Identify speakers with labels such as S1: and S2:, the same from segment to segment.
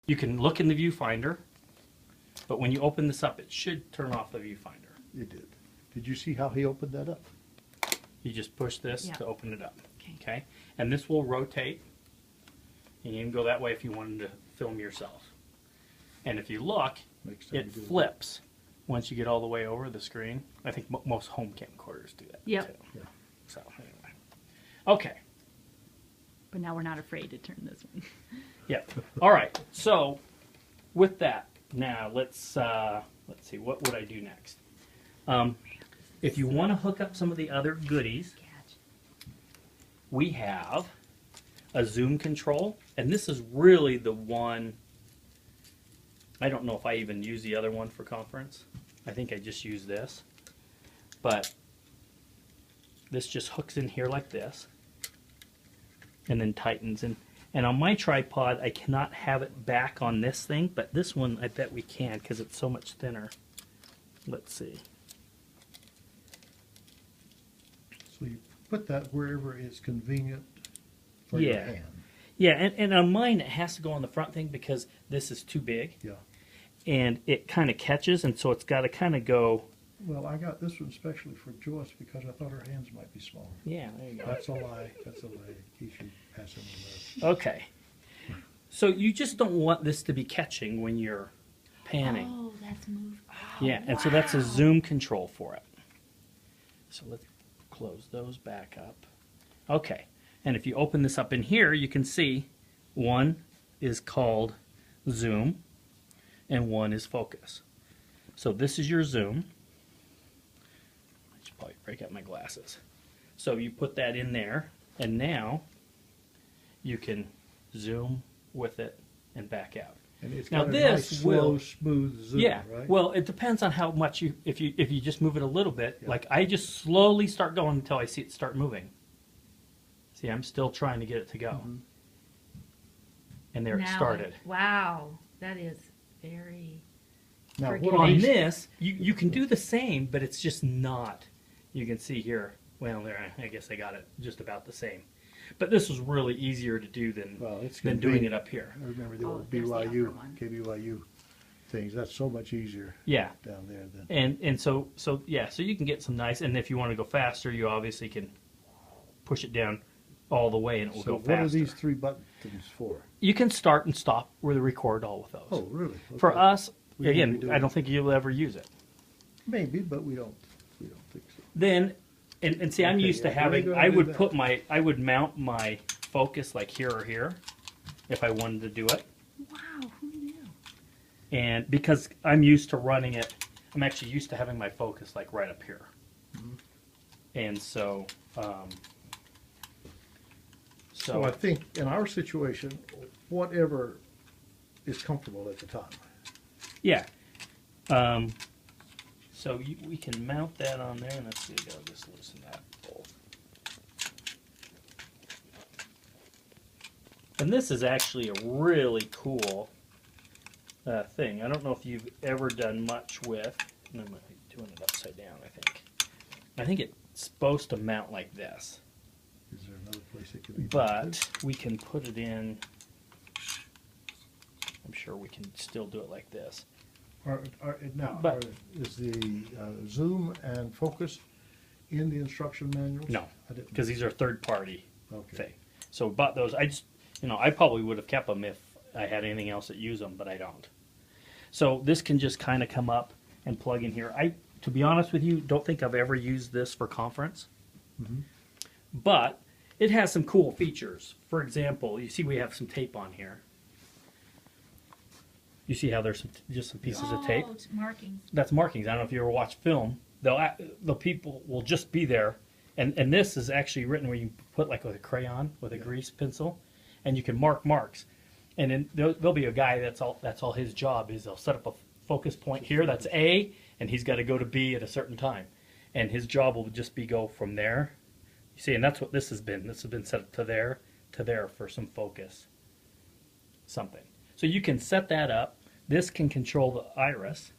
S1: You can look in the viewfinder, but when you open this up, it should turn off the viewfinder.
S2: It did. Did you see how he opened that up?
S1: You just push this to open it up.
S3: Okay.
S1: And this will rotate. And you can go that way if you wanted to film yourself. And if you look, it flips once you get all the way over the screen. I think most home camcorders do that too.
S2: Yeah.
S1: So anyway. Okay.
S3: But now we're not afraid to turn this one.
S1: Yep. All right. So with that, now let's see. What would I do next? If you want to hook up some of the other goodies, we have a zoom control, and this is really the one. I don't know if I even use the other one for conference. I think I just use this, but this just hooks in here like this and then tightens. And on my tripod, I cannot have it back on this thing, but this one I bet we can because it's so much thinner. Let's see.
S2: So you put that wherever it's convenient for your hand.
S1: Yeah, and on mine it has to go on the front thing because this is too big.
S2: Yeah.
S1: And it kind of catches, and so it's got to kind of go.
S2: Well, I got this one especially for Joyce because I thought her hands might be smaller.
S1: Yeah, there you go.
S2: That's a lie. That's a lie. In case you pass in the
S1: Okay. So you just don't want this to be catching when you're panning.
S3: Oh, that's moved. Oh,
S1: yeah, and so that's a zoom control for it. So let's close those back up. Okay, and if you open this up in here, you can see one is called zoom and one is focus. So this is your zoom. I should probably break out my glasses. So you put that in there, and now you can zoom with it and back out.
S2: And it's
S1: Now
S2: got a
S1: this
S2: nice,
S1: will,
S2: slow, smooth zoom,
S1: yeah.
S2: right?
S1: Well, it depends on how much you. If you just move it a little bit, like I just slowly start going until I see it start moving. See, I'm still trying to get it to go, and there it started.
S3: Wow, that is very.
S2: Now,
S3: freaking
S2: what are
S1: On
S2: these?
S1: this, you can do the same, but it's just not. You can see here. Well, there. I guess I got it just about the same. But this was really easier to do than
S2: It's
S1: than
S2: gonna
S1: doing
S2: be-
S1: it up here.
S2: I remember the old
S3: there's the upper
S2: BYU,
S3: one.
S2: KBYU things. That's so much easier
S1: Yeah.
S2: down there than.
S1: And so yeah, so you can get some nice, and if you want to go faster, you obviously can push it down all the way and it will
S2: So
S1: go
S2: what
S1: faster.
S2: are these three buttons for?
S1: You can start and stop with the record all with those.
S2: Oh, really?
S1: For
S2: Okay.
S1: us,
S2: We won't be
S1: again,
S2: doing
S1: I don't think you'll ever use it.
S2: Maybe, but we don't think so.
S1: Then, and see, I'm
S2: Okay,
S1: used to
S2: yeah, where are you
S1: having,
S2: gonna
S1: I
S2: do
S1: would
S2: that?
S1: put I would mount my focus like here or here if I wanted to do it.
S3: Wow, who knew?
S1: And because I'm used to running it, I'm actually used to having my focus like right up here. And so,
S2: So I think in our situation, whatever is comfortable at the time.
S1: yeah. So we can mount that on there, and let's see, I'll just loosen that bolt. And this is actually a really cool thing. I don't know if you've ever done much with, and I'm doing it upside down, I think. I think it's supposed to mount like this,
S2: Is there another place it could be?
S1: but we can put it in, I'm sure we can still do it like this.
S2: Is the zoom and focus in the instruction manuals?
S1: No,
S2: I didn't.
S1: because these are third-party
S2: Okay.
S1: thing. So we bought those. I just, I probably would have kept them if I had anything else that use them, but I don't. So this can just kind of come up and plug in here. To be honest with you, don't think I've ever used this for conference, but it has some cool features. For example, you see we have some tape on here. You see how there's just some pieces of tape?
S3: Oh, it's markings.
S1: That's markings. I don't know if you ever watch film. The people will just be there, and this is actually written where you put like with a crayon with a grease pencil, and you can mark marks, and then there'll be a guy that's all his job is they'll set up a focus point here that's A, and he's got to go to B at a certain time, and his job will just be go from there. You see, and that's what this has been. This has been set up to there for some focus, something. So you can set that up. This can control the iris.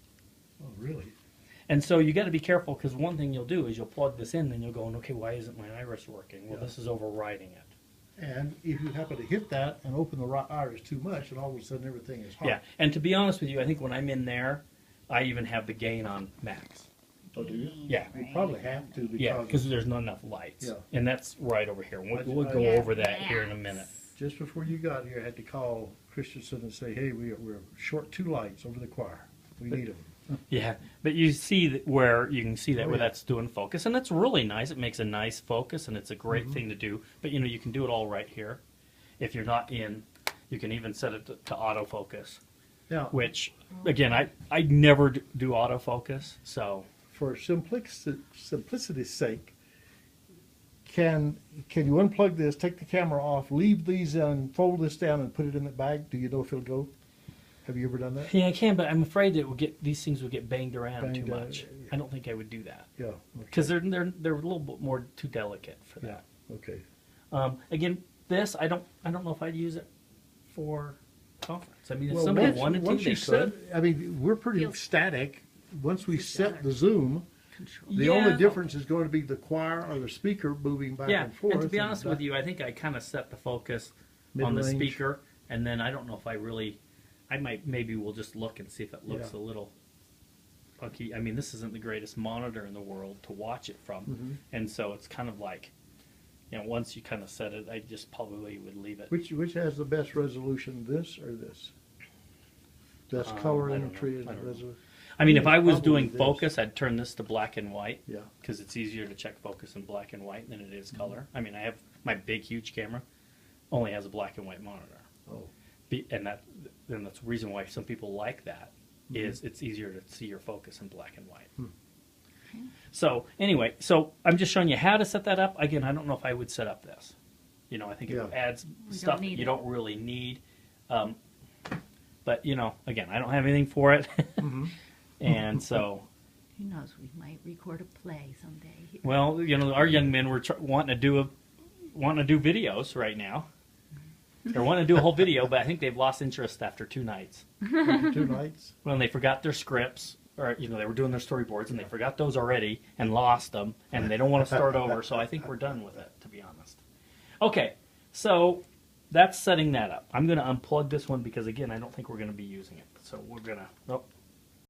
S2: Oh, really?
S1: And so you got to be careful because one thing you'll do is you'll plug this in and you'll go, okay, why isn't my iris working? Well, this is overriding it.
S2: And if you happen to hit that and open the right iris too much, and all of a sudden everything is hot.
S1: Yeah, and to be honest with you, I think when I'm in there, I even have the gain on max.
S2: Oh, do you?
S1: Yeah.
S2: You probably have to because
S1: Yeah, because there's not enough lights.
S2: Yeah.
S1: And that's right over here. We'll go
S3: Yeah.
S1: over that here in a minute.
S2: just before you got here, I had to call Christensen and say, hey, we're short 2 lights over the choir. We need them.
S1: Yeah, but you see where you can see that
S2: Oh,
S1: where
S2: yeah.
S1: that's doing focus, and that's really nice. It makes a nice focus, and it's a great
S2: Mm-hmm.
S1: thing to do. But you know, you can do it all right here. If you're not in, you can even set it to autofocus.
S2: Now,
S1: Which, again, I never do autofocus, so
S2: for simplicity's sake, can you unplug this, take the camera off, leave these and fold this down and put it in the bag? Do you know if it'll go? Have you ever done that?
S1: yeah, I can. But I'm afraid it will these things will get banged around
S2: Banged
S1: too
S2: out,
S1: much.
S2: yeah.
S1: I don't think I would do that
S2: Yeah.
S1: because they're a little bit more too delicate for that.
S2: Okay.
S1: Again, this I don't know if I'd use it for conference. I mean, if
S2: Well,
S1: somebody
S2: once-
S1: wanted to,
S2: once
S1: they
S2: you
S1: could.
S2: set, I mean, we're pretty
S3: Feels-
S2: static. Once we
S3: Feels
S2: set
S3: better.
S2: the zoom,
S3: Control.
S2: the
S1: Yeah.
S2: only difference is going to be the choir or the speaker moving back
S1: Yeah,
S2: and forth.
S1: and to be honest with you, I think I kind of set the focus on the
S2: Mid-range.
S1: speaker, and then I don't know if maybe we'll just look and see if it looks
S2: Yeah.
S1: a little funky. I mean, this isn't the greatest monitor in the world to watch it from,
S2: Mhm.
S1: and so it's kind of like, you know, once you kind of set it, I just probably would leave it.
S2: Which has the best resolution, this or this? Best color
S1: I don't
S2: entry
S1: know.
S2: and
S1: I don't know.
S2: resolution.
S1: I mean, if I was
S2: Probably
S1: doing
S2: this.
S1: focus, I'd turn this to black and white.
S2: Yeah.
S1: Because it's easier to check focus in black and white than it is
S2: Mm-hmm.
S1: color. I mean, I have my big, huge camera only has a black and white monitor.
S2: Oh.
S1: And that's the reason why some people like that
S2: Mm-hmm.
S1: is it's easier to see your focus in black and white.
S2: Hmm.
S1: So anyway, so I'm just showing you how to set that up. Again, I don't know if I would set up this. You know, I think
S2: Yeah.
S1: it adds
S3: We
S1: stuff
S3: don't
S1: that
S3: need
S1: you
S3: it.
S1: don't really need. But you know, again, I don't have anything for it,
S2: Mm-hmm.
S1: and so.
S3: Who knows? We might record a play someday. Here.
S1: Well, you know, our young men were wanting to do videos right now. They're wanting to do a whole video, but I think they've lost interest after 2 nights.
S2: 2 nights.
S1: When they forgot their scripts, or you know, they were doing their storyboards and they forgot those already and lost them, and they don't want to start over. So I think we're done with it, to be honest. Okay, so that's setting that up. I'm going to unplug this one because again, I don't think we're going to be using it. So we're gonna. Oh,